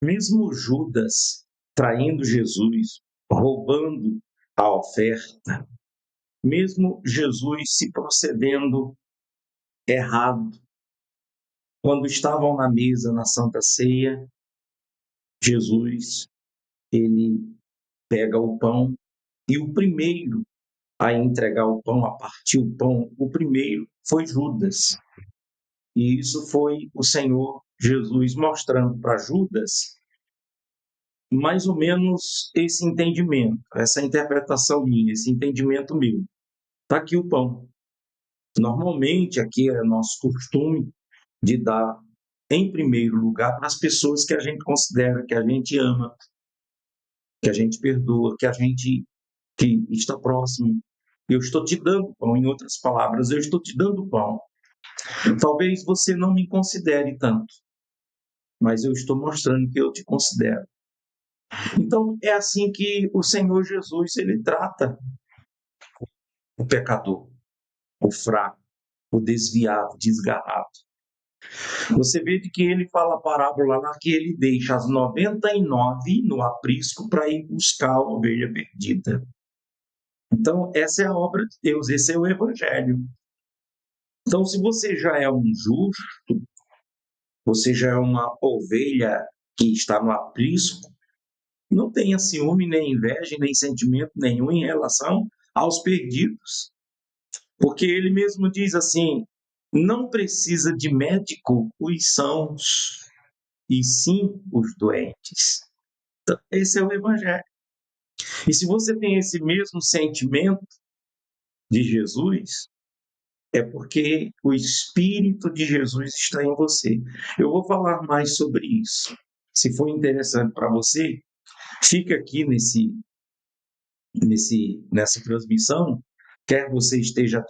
Mesmo Judas traindo Jesus, roubando a oferta, mesmo Jesus se procedendo errado, quando estavam na mesa na Santa Ceia, Jesus, ele pega o pão e o primeiro a entregar o pão, a partir o pão, o primeiro foi Judas. E isso foi o Senhor Jesus mostrando para Judas mais ou menos esse entendimento, essa interpretação minha, esse entendimento meu. Está aqui o pão. Normalmente, aqui é nosso costume de dar em primeiro lugar para as pessoas que a gente considera, que a gente ama, que a gente perdoa, que está próximo. Eu estou te dando pão, em outras palavras, eu estou te dando pão. Talvez você não me considere tanto, mas eu estou mostrando que eu te considero. Então, é assim que o Senhor Jesus, ele trata o pecador, o fraco, o desviado, desgarrado. Você vê de que ele fala a parábola lá que ele deixa as 99 no aprisco para ir buscar a ovelha perdida. Então, essa é a obra de Deus, esse é o Evangelho. Então, se você já é um justo, você já é uma ovelha que está no aprisco, não tenha ciúme, nem inveja, nem sentimento nenhum em relação aos perdidos. Porque ele mesmo diz assim: não precisa de médico os sãos, e sim os doentes. Então, esse é o Evangelho. E se você tem esse mesmo sentimento de Jesus, é porque o Espírito de Jesus está em você. Eu vou falar mais sobre isso. Se for interessante para você, fica aqui nessa transmissão, quer você esteja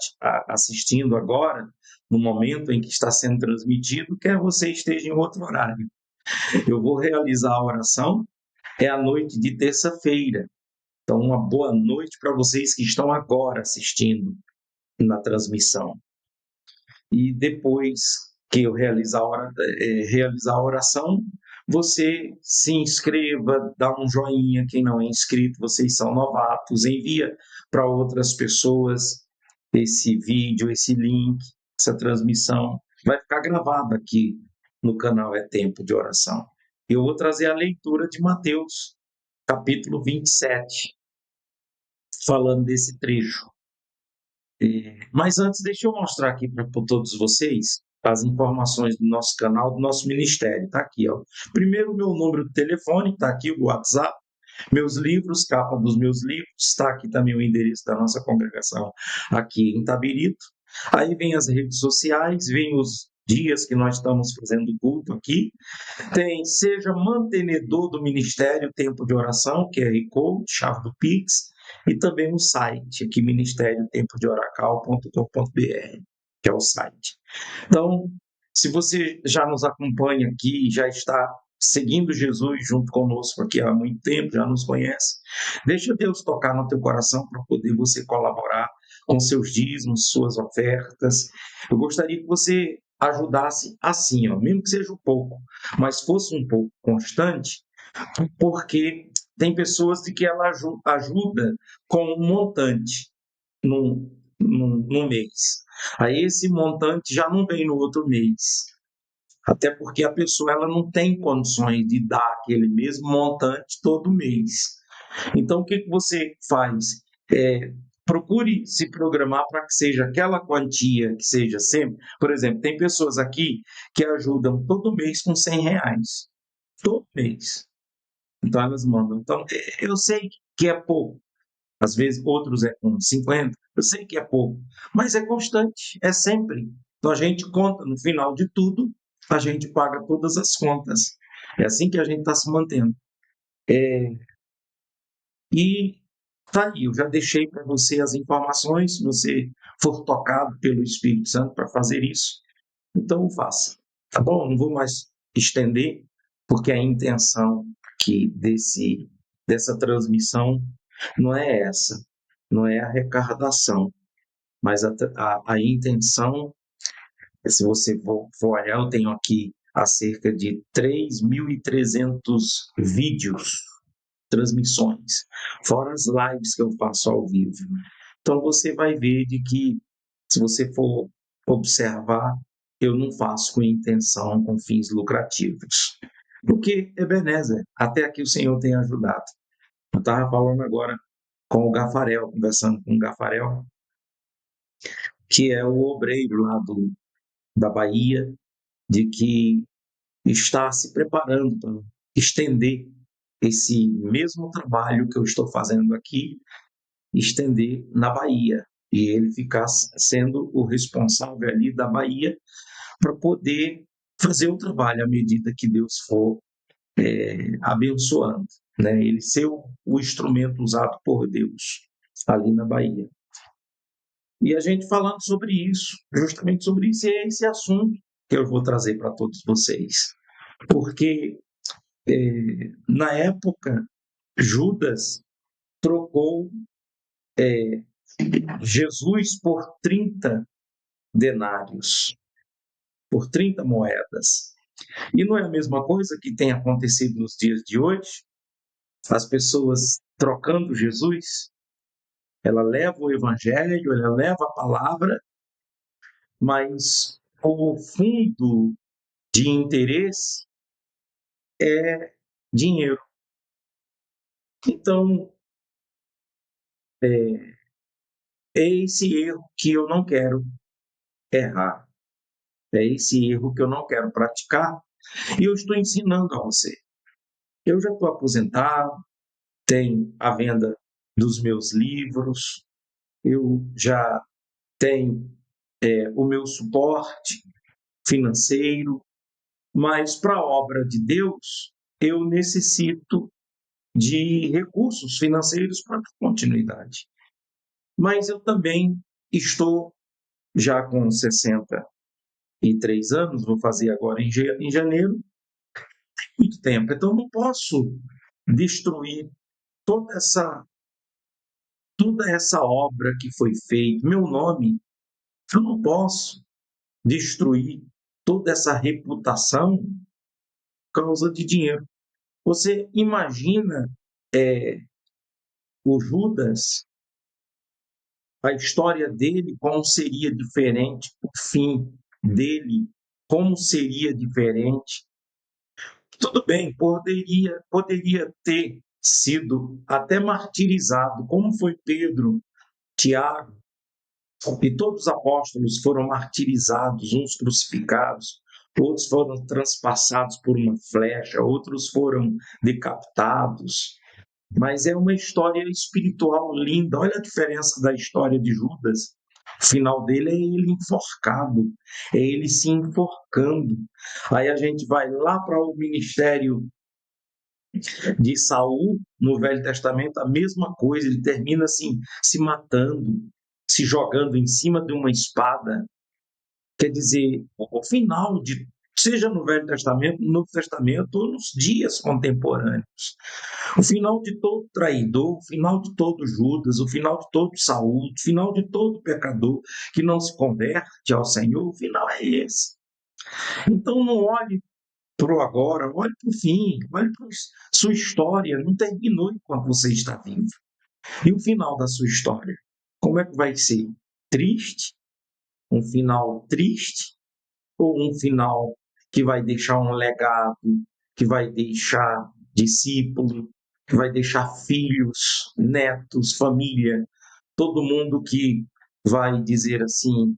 assistindo agora, no momento em que está sendo transmitido, quer você esteja em outro horário. Eu vou realizar a oração, é a noite de terça-feira. Então, uma boa noite para vocês que estão agora assistindo na transmissão. E depois que eu realizar a oração, você se inscreva, dá um joinha, quem não é inscrito, vocês são novatos, envia para outras pessoas esse vídeo, esse link, essa transmissão. Vai ficar gravado aqui no canal É Tempo de Oração. Eu vou trazer a leitura de Mateus, capítulo 27, falando desse trecho. Mas antes, deixa eu mostrar aqui para todos vocês as informações do nosso canal, do nosso ministério. Está aqui, ó. Primeiro, meu número de telefone, está aqui o WhatsApp. Meus livros, capa dos meus livros, está aqui também o endereço da nossa congregação aqui em Itabirito. Aí vem as redes sociais, vem os dias que nós estamos fazendo culto aqui. Tem, seja mantenedor do ministério Tempo de Oração, QR Code, chave do Pix, e também o site aqui, ministériotempodioracal.com.br, que é o site. Então, se você já nos acompanha aqui, já está seguindo Jesus junto conosco aqui há muito tempo, já nos conhece, deixa Deus tocar no teu coração para poder você colaborar com seus dízimos, suas ofertas. Eu gostaria que você ajudasse assim, ó, mesmo que seja um pouco, mas fosse um pouco constante, porque tem pessoas de que ela ajuda com um montante num mês. Aí esse montante já não vem no outro mês. Até porque a pessoa ela não tem condições de dar aquele mesmo montante todo mês. Então, o que você faz? Procure se programar para que seja aquela quantia que seja sempre. Por exemplo, tem pessoas aqui que ajudam todo mês com R$ 100. Todo mês. Então, elas mandam. Então, eu sei que é pouco. Às vezes, outros é com 50. Eu sei que é pouco. Mas é constante. É sempre. Então, a gente conta, no final de tudo, a gente paga todas as contas. É assim que a gente está se mantendo. E tá aí, eu já deixei para você as informações, se você for tocado pelo Espírito Santo para fazer isso, então faça. Tá bom? Não vou mais estender, porque a intenção aqui dessa transmissão não é essa, não é a arrecadação, mas a intenção, se você for olhar, eu tenho aqui há cerca de 3.300 vídeos, transmissões, fora as lives que eu faço ao vivo. Então você vai ver de que, se você for observar, eu não faço com intenção, com fins lucrativos. Porque, Ebenezer, até aqui o Senhor tem ajudado. Eu estava falando agora com o Gafarel, conversando com o Gafarel, que é o obreiro lá da Bahia, de que está se preparando para estender esse mesmo trabalho que eu estou fazendo aqui, estender na Bahia. E ele ficar sendo o responsável ali da Bahia para poder fazer o trabalho à medida que Deus for abençoando, né? Ele ser o instrumento usado por Deus ali na Bahia. E a gente falando sobre isso, justamente sobre isso, e é esse assunto que eu vou trazer para todos vocês. Porque na época, Judas trocou Jesus por 30 denários, por 30 moedas. E não é a mesma coisa que tem acontecido nos dias de hoje? As pessoas trocando Jesus, ela leva o evangelho, ela leva a palavra, mas o fundo de interesse é dinheiro. Então, é esse erro que eu não quero errar. É esse erro que eu não quero praticar. E eu estou ensinando a você. Eu já estou aposentado, tenho a venda dos meus livros, eu já tenho o meu suporte financeiro, mas para a obra de Deus, eu necessito de recursos financeiros para continuidade. Mas eu também estou já com 63 anos, vou fazer agora em janeiro, muito tempo. Então, não posso destruir toda essa obra que foi feita, meu nome. Eu não posso destruir toda essa reputação por causa de dinheiro. Você imagina o Judas, a história dele, como seria diferente, o fim dele, como seria diferente. Tudo bem, poderia ter sido até martirizado, como foi Pedro, Tiago, e todos os apóstolos foram martirizados, uns crucificados, outros foram transpassados por uma flecha, outros foram decapitados. Mas é uma história espiritual linda. Olha a diferença da história de Judas. O final dele é ele enforcado, é ele se enforcando. Aí a gente vai lá para o ministério de Saul no Velho Testamento, a mesma coisa, ele termina assim, se matando, se jogando em cima de uma espada. Quer dizer, o final de, seja no Velho Testamento, no Novo Testamento ou nos dias contemporâneos, o final de todo traidor, o final de todo Judas, o final de todo Saul, o final de todo pecador que não se converte ao Senhor, o final é esse. Então não olhe para o agora, olhe para o fim, olhe para sua história, não terminou enquanto você está vivo. E o final da sua história? Como é que vai ser? Triste? Um final triste? Ou um final que vai deixar um legado, que vai deixar discípulo, que vai deixar filhos, netos, família, todo mundo que vai dizer assim,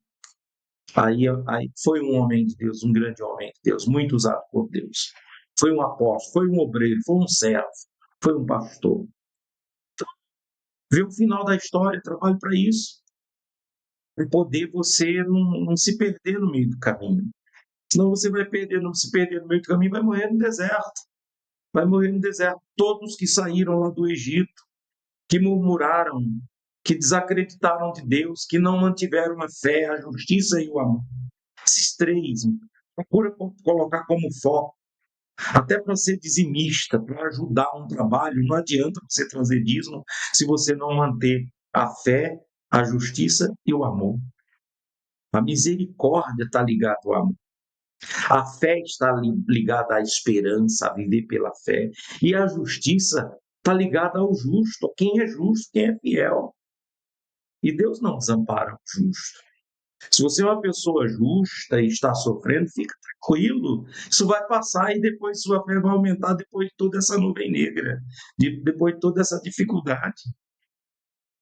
aí foi um homem de Deus, um grande homem de Deus, muito usado por Deus. Foi um apóstolo, foi um obreiro, foi um servo, foi um pastor. Então, ver o final da história, trabalho para isso, para poder você não se perder no meio do caminho. Senão você vai perder, não se perder no meio do caminho, vai morrer no deserto. Vai morrer no deserto. Todos que saíram lá do Egito, que murmuraram, que desacreditaram de Deus, que não mantiveram a fé, a justiça e o amor. Esses três, procura colocar como foco, até para ser dizimista, para ajudar um trabalho. Não adianta você trazer dízimo se você não manter a fé, a justiça e o amor. A misericórdia está ligada ao amor. A fé está ligada à esperança, a viver pela fé. E a justiça está ligada ao justo, a quem é justo, quem é fiel. E Deus não desampara o justo. Se você é uma pessoa justa e está sofrendo, fica tranquilo. Isso vai passar e depois sua fé vai aumentar depois de toda essa nuvem negra, depois de toda essa dificuldade.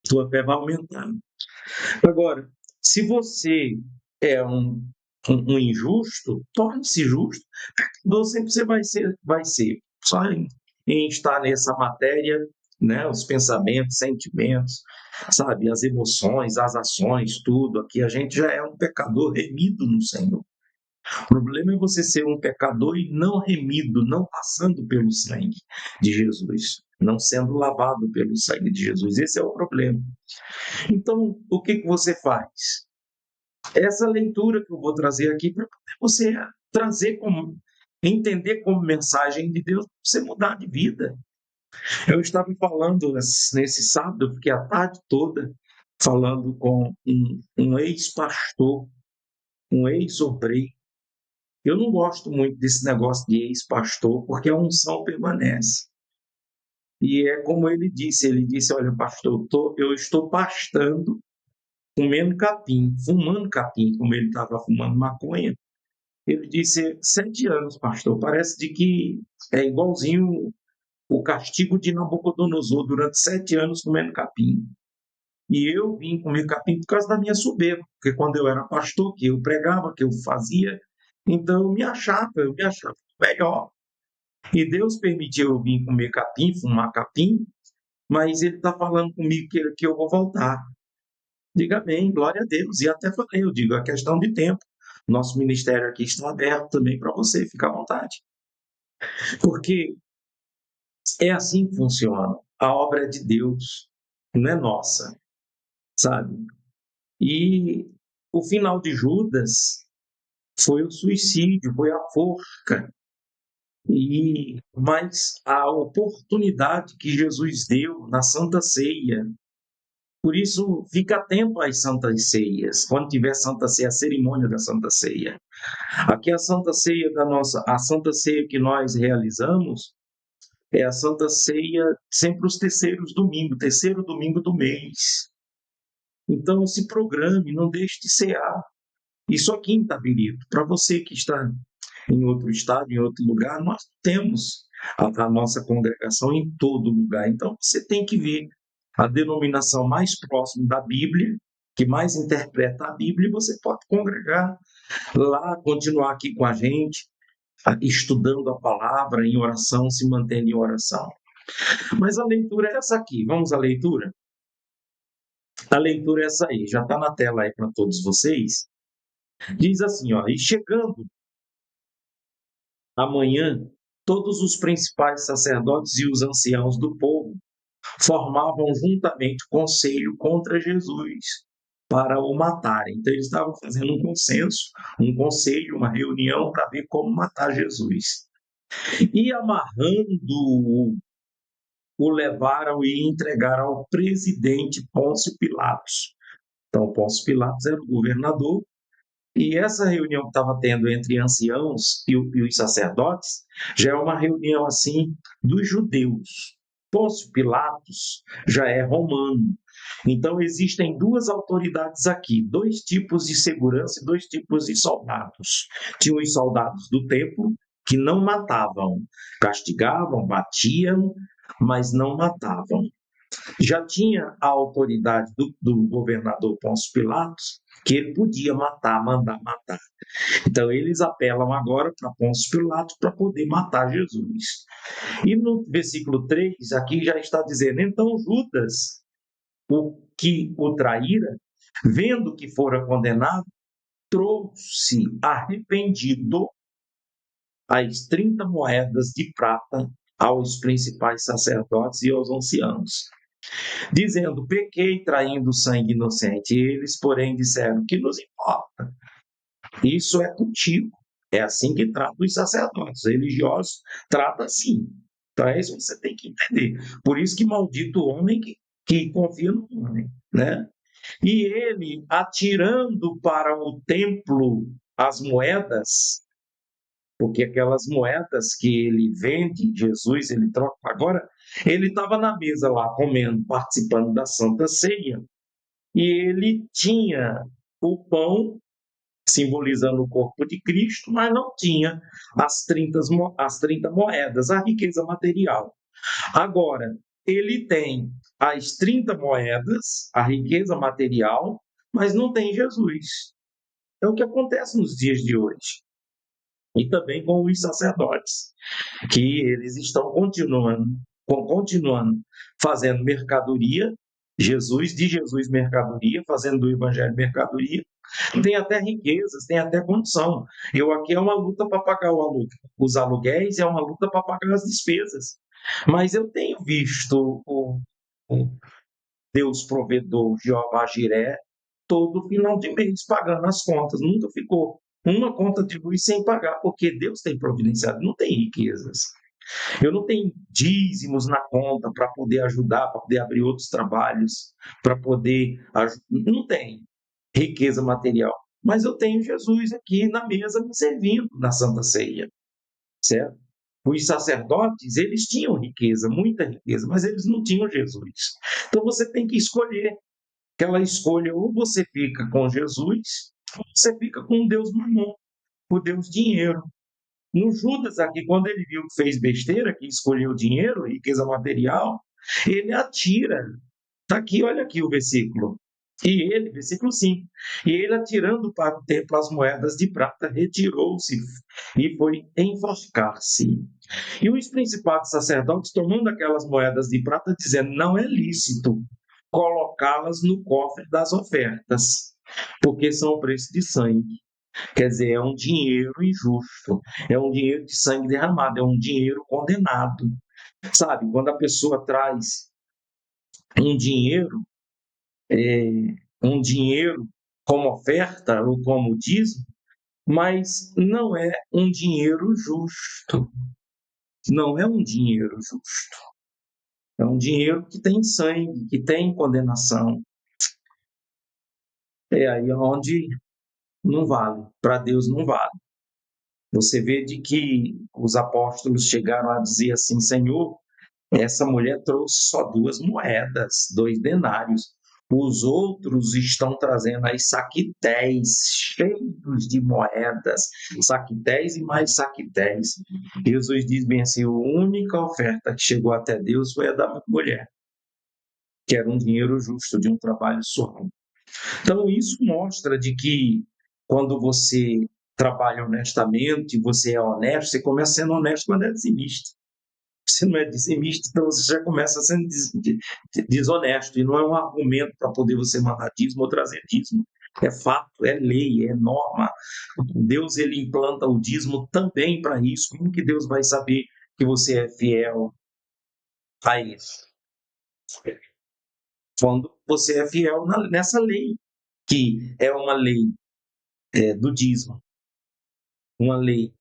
Sua fé vai aumentar. Agora, se você é um injusto, torne-se justo. Você vai ser. Só em estar nessa matéria, né, os pensamentos, sentimentos, sabe, as emoções, as ações, tudo aqui, a gente já é um pecador remido no Senhor. O problema é você ser um pecador e não remido, não passando pelo sangue de Jesus, não sendo lavado pelo sangue de Jesus. Esse é o problema. Então, o que você faz? Essa leitura que eu vou trazer aqui para você trazer como entender como mensagem de Deus para você mudar de vida. Eu estava falando nesse sábado, eu fiquei a tarde toda falando com um ex-pastor, um ex-obreiro. Eu não gosto muito desse negócio de ex-pastor, porque a unção permanece. E é como ele disse, olha, pastor, eu estou pastando, comendo capim, fumando capim, como ele estava fumando maconha. Ele disse, 7 anos, pastor, parece de que é igualzinho o castigo de Nabucodonosor, durante 7 anos comendo capim. E eu vim comer capim por causa da minha soberba, porque quando eu era pastor, que eu pregava, que eu fazia, então eu me achava melhor. E Deus permitiu eu vir comer capim, fumar capim, mas Ele está falando comigo que eu vou voltar. Diga bem, glória a Deus. E até falei, eu digo, é questão de tempo. Nosso ministério aqui está aberto também para você, fica à vontade. Porque é assim que funciona. A obra é de Deus, não é nossa, sabe? E o final de Judas foi o suicídio, foi a forca. Mas a oportunidade que Jesus deu na Santa Ceia, por isso fica atento às Santas Ceias, quando tiver Santa Ceia, a cerimônia da Santa Ceia. Aqui a Santa Ceia a Santa Ceia que nós realizamos é a Santa Ceia sempre os terceiro domingo do mês. Então se programe, não deixe de cear. Isso aqui em Itabirito, para você que está em outro estado, em outro lugar, nós temos a nossa congregação em todo lugar. Então você tem que ver a denominação mais próxima da Bíblia, que mais interpreta a Bíblia, e você pode congregar lá, continuar aqui com a gente, estudando a palavra em oração, se mantendo em oração. Mas a leitura é essa aqui. Vamos à leitura? A leitura é essa aí, já está na tela aí para todos vocês. Diz assim, ó, e chegando amanhã, todos os principais sacerdotes e os anciãos do povo formavam juntamente conselho contra Jesus para o matarem. Então eles estavam fazendo um consenso, um conselho, uma reunião para ver como matar Jesus. E amarrando-o, o levaram e entregaram ao presidente Pôncio Pilatos. Então, Pôncio Pilatos era o governador, e essa reunião que estava tendo entre anciãos e os sacerdotes já é uma reunião assim dos judeus. Pôncio Pilatos já é romano. Então, existem duas autoridades aqui, dois tipos de segurança e dois tipos de soldados. Tinham os soldados do templo, que não matavam, castigavam, batiam, mas não matavam. Já tinha a autoridade do governador Pôncio Pilatos, que ele podia matar, mandar matar. Então, eles apelam agora para Pôncio Pilatos para poder matar Jesus. E no versículo 3, aqui já está dizendo: então Judas, o que o traíra, vendo que fora condenado, trouxe arrependido as 30 moedas de prata aos principais sacerdotes e aos anciãos, dizendo: pequei traindo sangue inocente. E eles, porém, disseram: que nos importa? Isso é contigo. É assim que trata os sacerdotes. Os religiosos tratam assim. Então, é isso que você tem que entender. Por isso que maldito o homem que confia no homem, né? E ele, atirando para o templo as moedas, porque aquelas moedas que ele vende, Jesus, ele troca. Agora, ele estava na mesa lá, comendo, participando da Santa Ceia, e ele tinha o pão, simbolizando o corpo de Cristo, mas não tinha as 30 moedas, a riqueza material. Agora, ele tem as 30 moedas, a riqueza material, mas não tem Jesus. É o que acontece nos dias de hoje. E também com os sacerdotes, que eles estão continuando fazendo mercadoria, de Jesus mercadoria, fazendo do evangelho mercadoria, tem até riquezas, tem até condição. Eu aqui é uma luta para pagar os aluguéis, é uma luta para pagar as despesas. Mas eu tenho visto o Deus provedor, Jeová Jiré, todo final de mês pagando as contas. Nunca ficou uma conta de luz sem pagar, porque Deus tem providenciado, não tem riquezas. Eu não tenho dízimos na conta para poder ajudar, para poder abrir outros trabalhos, para poder. Não tem riqueza material. Mas eu tenho Jesus aqui na mesa me servindo na Santa Ceia, certo? Os sacerdotes, eles tinham riqueza, muita riqueza, mas eles não tinham Jesus. Então você tem que escolher. Aquela escolha, ou você fica com Jesus, ou você fica com o Deus Mamon, o Deus dinheiro. No Judas aqui, quando ele viu que fez besteira, que escolheu dinheiro, riqueza material, ele atira. Está aqui, olha aqui o versículo. E ele, versículo 5, e ele atirando para o templo as moedas de prata, retirou-se e foi enforcar-se. E os principais sacerdotes, tomando aquelas moedas de prata, dizendo, não é lícito colocá-las no cofre das ofertas, porque são o preço de sangue. Quer dizer, é um dinheiro injusto, é um dinheiro de sangue derramado, é um dinheiro condenado. Sabe, quando a pessoa traz um dinheiro, um dinheiro como oferta ou como dízimo, mas não é um dinheiro justo. Não é um dinheiro justo. É um dinheiro que tem sangue, que tem condenação. É aí onde não vale. Para Deus não vale. Você vê de que os apóstolos chegaram a dizer assim, Senhor, essa mulher trouxe só 2 moedas, 2 denários. Os outros estão trazendo aí saquitéis cheios de moedas, saquitéis e mais saquitéis. Jesus diz bem assim: a única oferta que chegou até Deus foi a da mulher, que era um dinheiro justo de um trabalho suado. Então, isso mostra de que quando você trabalha honestamente, você é honesto, você começa sendo honesto quando é dizimista. Se não é dizimista, então você já começa sendo desonesto, e não é um argumento para poder você mandar dízimo ou trazer dízimo. É fato, é lei, é norma. Deus ele implanta o dízimo também para isso. Como que Deus vai saber que você é fiel a isso? Quando você é fiel nessa lei, que é uma lei do dízimo, uma lei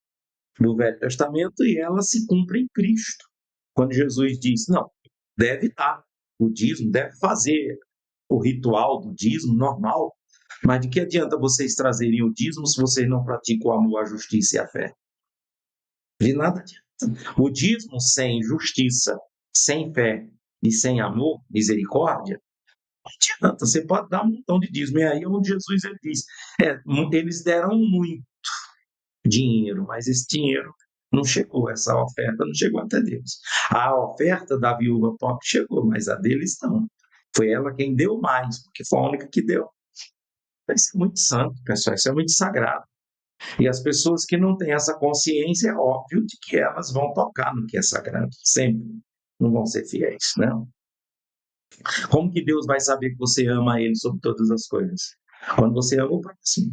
do Velho Testamento, e ela se cumpre em Cristo. Quando Jesus diz, não, deve dar o dízimo, deve fazer o ritual do dízimo normal, mas de que adianta vocês trazerem o dízimo se vocês não praticam o amor, a justiça e a fé? De nada adianta. O dízimo sem justiça, sem fé e sem amor, misericórdia, não adianta. Você pode dar um montão de dízimo. E aí é onde Jesus ele diz, eles deram muito dinheiro, mas esse dinheiro não chegou, essa oferta não chegou até Deus. A oferta da viúva pobre chegou, mas a deles não. Foi ela quem deu mais, porque foi a única que deu. Isso é muito santo, pessoal, isso é muito sagrado. E as pessoas que não têm essa consciência, é óbvio de que elas vão tocar no que é sagrado, sempre. Não vão ser fiéis, não. Como que Deus vai saber que você ama Ele sobre todas as coisas? Quando você ama o próximo.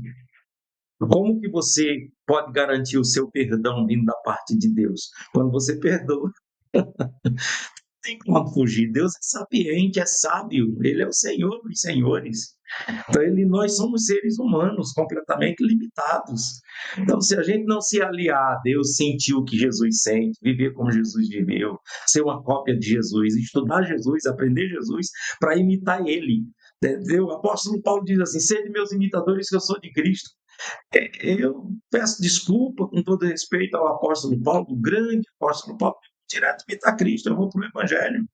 Como que você pode garantir o seu perdão vindo da parte de Deus? Quando você perdoa. Tem como fugir. Deus é sapiente, é sábio. Ele é o Senhor dos senhores. Então, nós somos seres humanos completamente limitados. Então, se a gente não se aliar a Deus, sentir o que Jesus sente, viver como Jesus viveu, ser uma cópia de Jesus, estudar Jesus, aprender Jesus, para imitar Ele. Entendeu? O apóstolo Paulo diz assim, sede meus imitadores que eu sou de Cristo. Eu peço desculpa com todo respeito ao apóstolo Paulo, do grande apóstolo Paulo, diretamente a Cristo, eu vou para o Evangelho.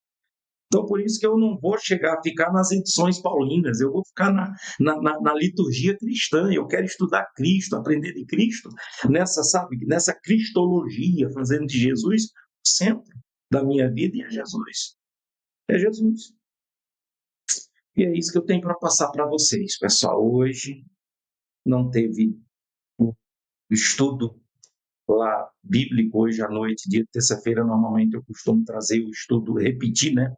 Então, por isso que eu não vou chegar a ficar nas edições paulinas, eu vou ficar na liturgia cristã, eu quero estudar Cristo, aprender de Cristo, nessa cristologia, fazendo de Jesus o centro da minha vida, e é Jesus. É Jesus. E é isso que eu tenho para passar para vocês, pessoal. Hoje não teve o estudo lá bíblico, hoje à noite, dia de terça-feira, normalmente eu costumo trazer o estudo, repetir, né?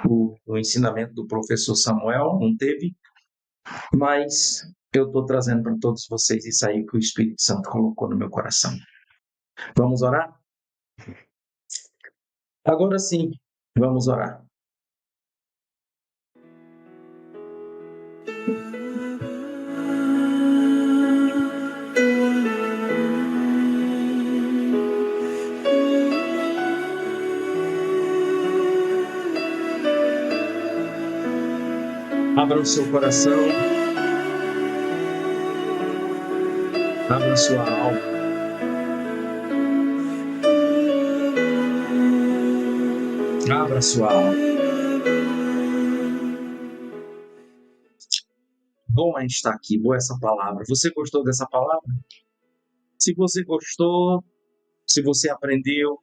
O ensinamento do professor Samuel, não teve, mas eu estou trazendo para todos vocês isso aí que o Espírito Santo colocou no meu coração. Vamos orar? Agora sim, vamos orar. Abra o seu coração, abra a sua alma. Abra a sua alma. Bom é estar aqui, boa essa palavra. Você gostou dessa palavra? Se você gostou, se você aprendeu,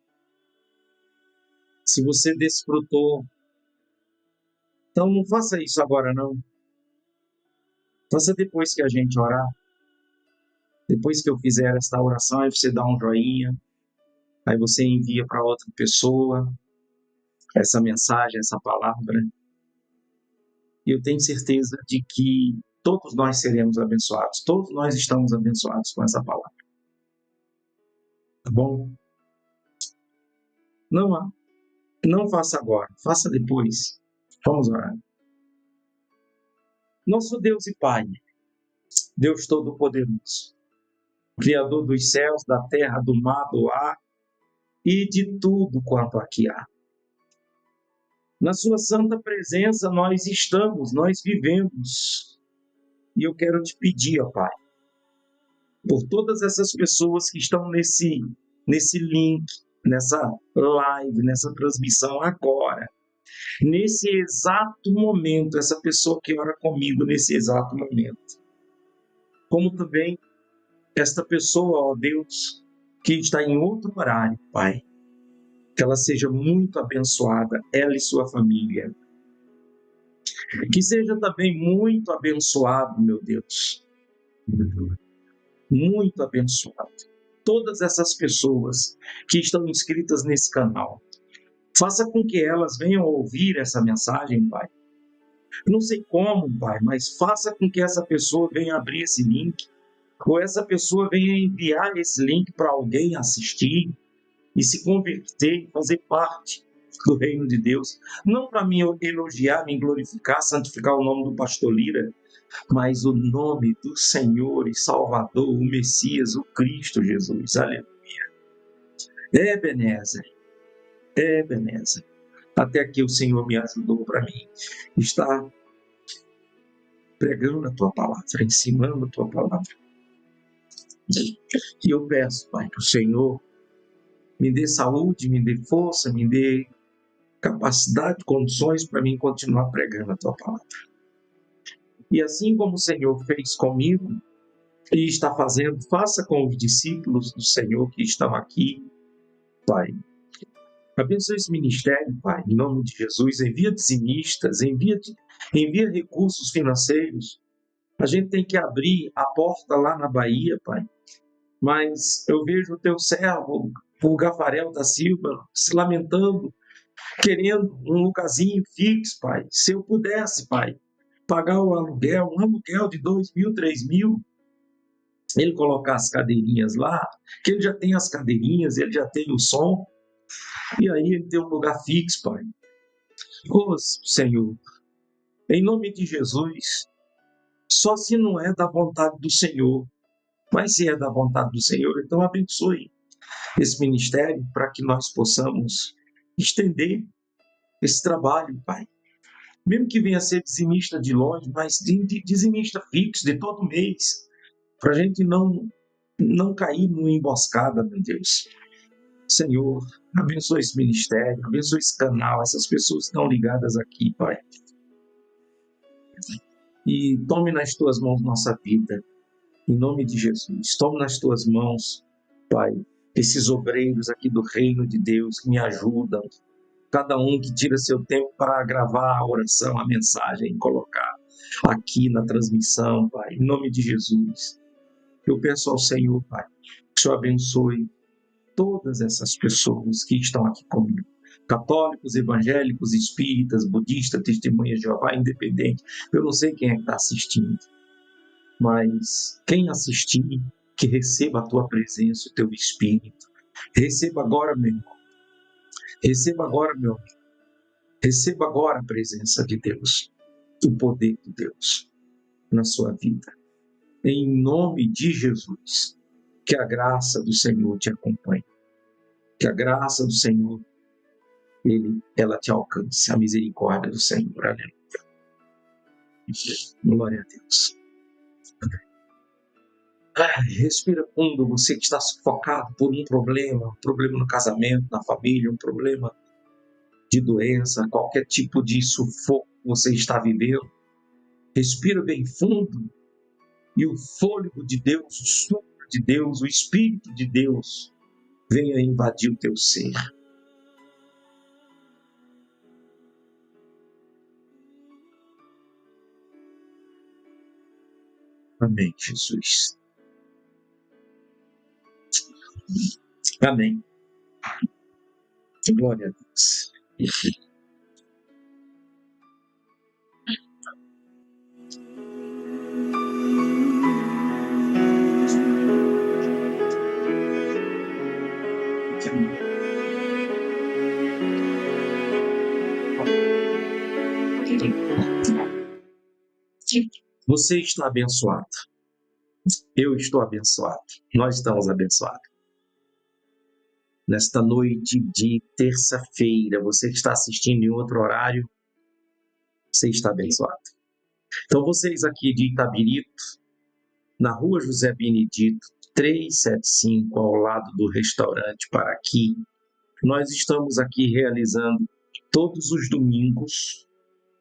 se você desfrutou, então não faça isso agora não. Faça depois que a gente orar. Depois que eu fizer esta oração, aí você dá um joinha, aí você envia para outra pessoa essa mensagem, essa palavra. E eu tenho certeza de que todos nós seremos abençoados. Todos nós estamos abençoados com essa palavra. Tá bom? Não faça agora, faça depois. Vamos orar. Nosso Deus e Pai, Deus Todo-Poderoso, Criador dos céus, da terra, do mar, do ar e de tudo quanto aqui há. Na sua santa presença nós estamos, nós vivemos. E eu quero te pedir, ó Pai, por todas essas pessoas que estão nesse link, nessa live, nessa transmissão agora, nesse exato momento, essa pessoa que ora comigo nesse exato momento. Como também esta pessoa, ó Deus, que está em outro horário, Pai, que ela seja muito abençoada, ela e sua família. Que seja também muito abençoado, meu Deus, muito abençoado. Todas essas pessoas que estão inscritas nesse canal, faça com que elas venham ouvir essa mensagem, Pai. Não sei como, Pai, mas faça com que essa pessoa venha abrir esse link, ou essa pessoa venha enviar esse link para alguém assistir e se converter e fazer parte do reino de Deus. Não para me elogiar, me glorificar, santificar o nome do pastor Lira, mas o nome do Senhor e Salvador, o Messias, o Cristo Jesus. Aleluia. Ebenezer. Até aqui o Senhor me ajudou para mim estar pregando a tua palavra, ensinando a tua palavra. E eu peço, Pai, que o Senhor me dê saúde, me dê força, me dê capacidade, condições para mim continuar pregando a tua palavra. E assim como o Senhor fez comigo e está fazendo, faça com os discípulos do Senhor que estão aqui, Pai. Abençoe esse ministério, Pai, em nome de Jesus. Envia dizimistas, envia recursos financeiros. A gente tem que abrir a porta lá na Bahia, Pai. Mas eu vejo o teu servo, o Gafarel da Silva, se lamentando, querendo um lugarzinho fixo, Pai. Se eu pudesse, Pai, pagar o aluguel, um aluguel de 2.000, 3.000, ele colocar as cadeirinhas lá, que ele já tem as cadeirinhas, ele já tem o som, e aí ele tem um lugar fixo, Pai. Ô, Senhor, em nome de Jesus, só se não é da vontade do Senhor, mas se é da vontade do Senhor, então abençoe esse ministério para que nós possamos estender esse trabalho, Pai. Mesmo que venha a ser dizimista de longe, mas dizimista fixo de todo mês. para a gente não cair numa emboscada, meu Deus. Senhor, abençoe esse ministério, abençoe esse canal, essas pessoas que estão ligadas aqui, Pai. E tome nas tuas mãos nossa vida, em nome de Jesus. Tome nas tuas mãos, Pai, esses obreiros aqui do reino de Deus que me ajudam, cada um que tira seu tempo para gravar a oração, a mensagem, colocar aqui na transmissão, Pai, em nome de Jesus. Eu peço ao Senhor, Pai, que o Senhor abençoe todas essas pessoas que estão aqui comigo. Católicos, evangélicos, espíritas, budistas, testemunhas de Jeová, independente. Eu não sei quem é que está assistindo, mas quem assistir, que receba a tua presença, o teu Espírito. Receba agora, meu irmão. Receba agora, meu amigo. Receba agora a presença de Deus, o poder de Deus na sua vida. Em nome de Jesus, que a graça do Senhor te acompanhe. Que a graça do Senhor, ela te alcance. A misericórdia do Senhor. Aleluia. Glória a Deus. Respira fundo, você que está sufocado por um problema no casamento, na família, um problema de doença, qualquer tipo de sufoco que você está vivendo. Respira bem fundo e o fôlego de Deus, o sopro de Deus, o Espírito de Deus venha invadir o teu ser. Amém, Jesus. Amém. Glória a Deus. Você está abençoado. Eu estou abençoado. Nós estamos abençoados. Nesta noite de terça-feira, você que está assistindo em outro horário, você está abençoado. Então, vocês aqui de Itabirito, na rua José Benedito, 375, ao lado do restaurante Paraqui, nós estamos aqui realizando todos os domingos,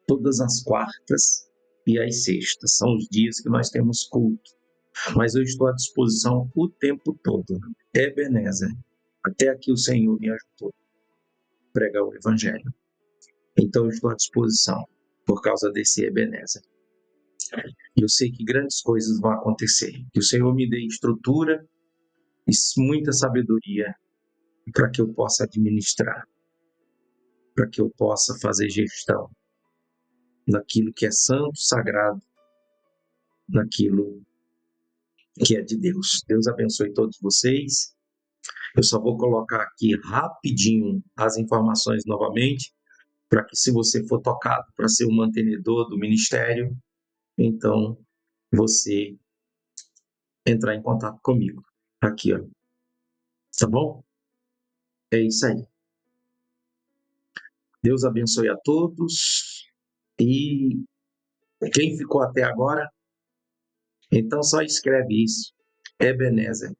todas as quartas e as sextas. São os dias que nós temos culto. Mas eu estou à disposição o tempo todo. Ebenezer, até aqui o Senhor me ajudou a pregar o Evangelho. Então eu estou à disposição por causa desse Ebenezer. E eu sei que grandes coisas vão acontecer. Que o Senhor me dê estrutura e muita sabedoria para que eu possa administrar, para que eu possa fazer gestão naquilo que é santo, sagrado, naquilo que é de Deus. Deus abençoe todos vocês. Eu só vou colocar aqui rapidinho as informações novamente, para que se você for tocado para ser o mantenedor do ministério, então você entrar em contato comigo. Aqui, ó. Tá bom? É isso aí. Deus abençoe a todos. E quem ficou até agora, então só escreve isso. Ebenezer.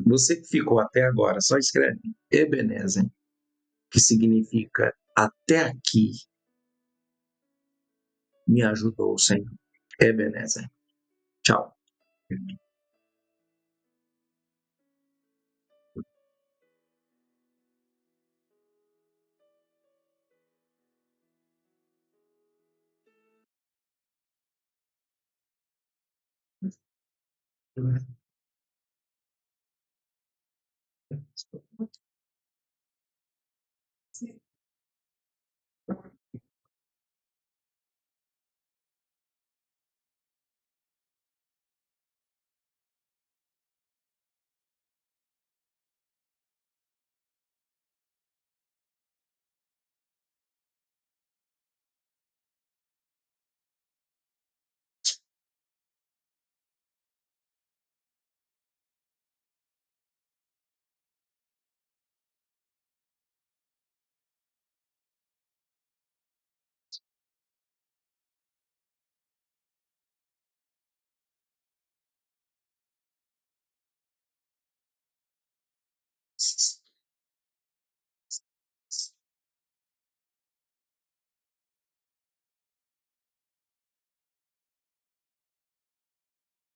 Você que ficou até agora, só escreve Ebenezer, que significa até aqui me ajudou o Senhor. Ebenezer. Tchau.